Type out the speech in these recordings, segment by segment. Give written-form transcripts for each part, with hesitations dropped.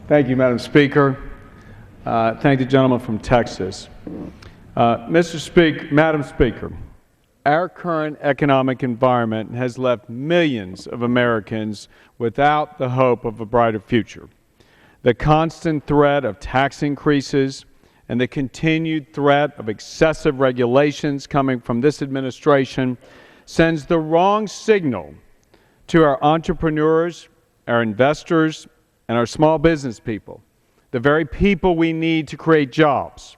Thank you, Madam Speaker. Thank the gentleman from Texas. Madam Speaker, our current economic environment has left millions of Americans without the hope of a brighter future. The constant threat of tax increases and the continued threat of excessive regulations coming from this administration sends the wrong signal to our entrepreneurs, our investors, and our small business people, the very people we need to create jobs.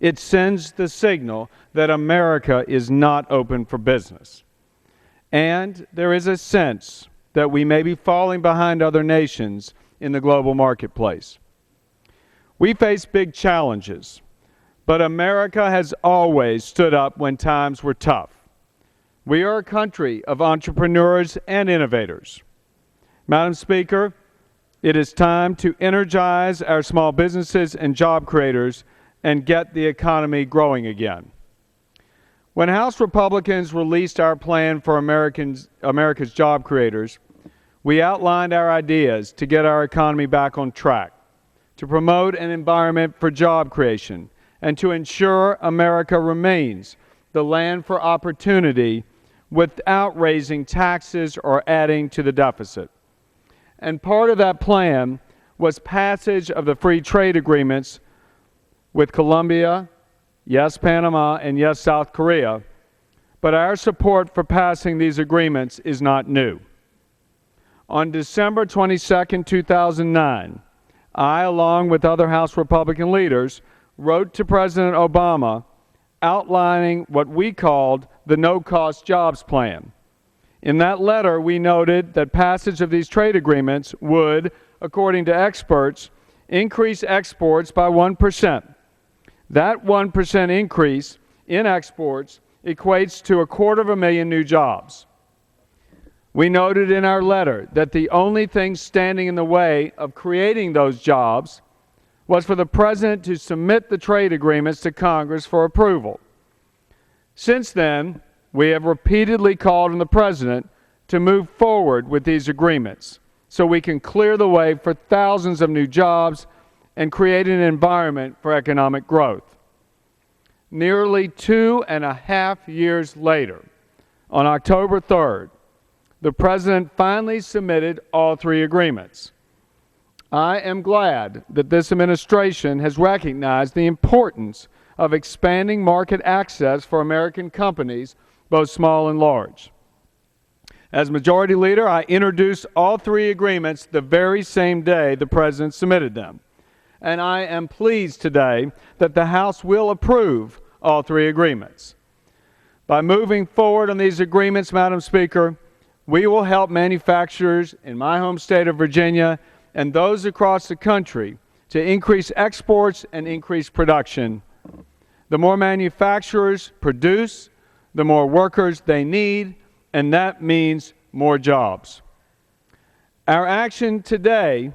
It sends the signal that America is not open for business. And there is a sense that we may be falling behind other nations in the global marketplace. We face big challenges, but America has always stood up when times were tough. We are a country of entrepreneurs and innovators. Madam Speaker, it is time to energize our small businesses and job creators and get the economy growing again. When House Republicans released our plan for America's job creators, we outlined our ideas to get our economy back on track, to promote an environment for job creation, and to ensure America remains the land for opportunity without raising taxes or adding to the deficit. And part of that plan was passage of the free trade agreements with Colombia, yes, Panama, and yes, South Korea. But our support for passing these agreements is not new. On December 22, 2009, I, along with other House Republican leaders, wrote to President Obama outlining what we called the no-cost jobs plan. In that letter, we noted that passage of these trade agreements would, according to experts, increase exports by 1%. That 1% increase in exports equates to 250,000 new jobs. We noted in our letter that the only thing standing in the way of creating those jobs was for the President to submit the trade agreements to Congress for approval. Since then, we have repeatedly called on the President to move forward with these agreements so we can clear the way for thousands of new jobs and create an environment for economic growth. Nearly 2.5 years later, on October 3rd, the President finally submitted all three agreements. I am glad that this administration has recognized the importance of expanding market access for American companies, both small and large. As Majority Leader, I introduced all three agreements the very same day the President submitted them. And I am pleased today that the House will approve all three agreements. By moving forward on these agreements, Madam Speaker, we will help manufacturers in my home state of Virginia and those across the country to increase exports and increase production. The more manufacturers produce, the more workers they need, and that means more jobs. Our action today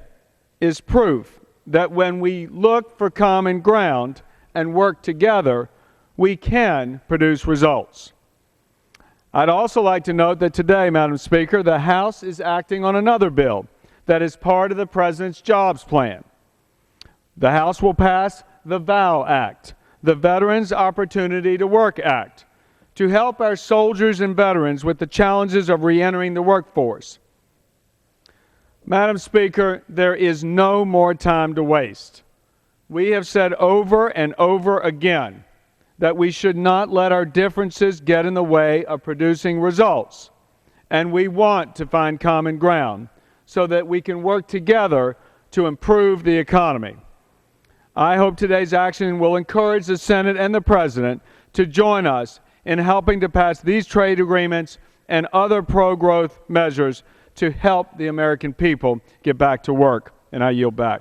is proof that when we look for common ground and work together, we can produce results. I'd also like to note that today, Madam Speaker, the House is acting on another bill that is part of the President's jobs plan. The House will pass the VOW Act, the Veterans Opportunity to Work Act, to help our soldiers and veterans with the challenges of reentering the workforce. Madam Speaker, there is no more time to waste. We have said over and over again that we should not let our differences get in the way of producing results, and we want to find common ground so that we can work together to improve the economy. I hope today's action will encourage the Senate and the President to join us in helping to pass these trade agreements and other pro-growth measures to help the American people get back to work. And I yield back.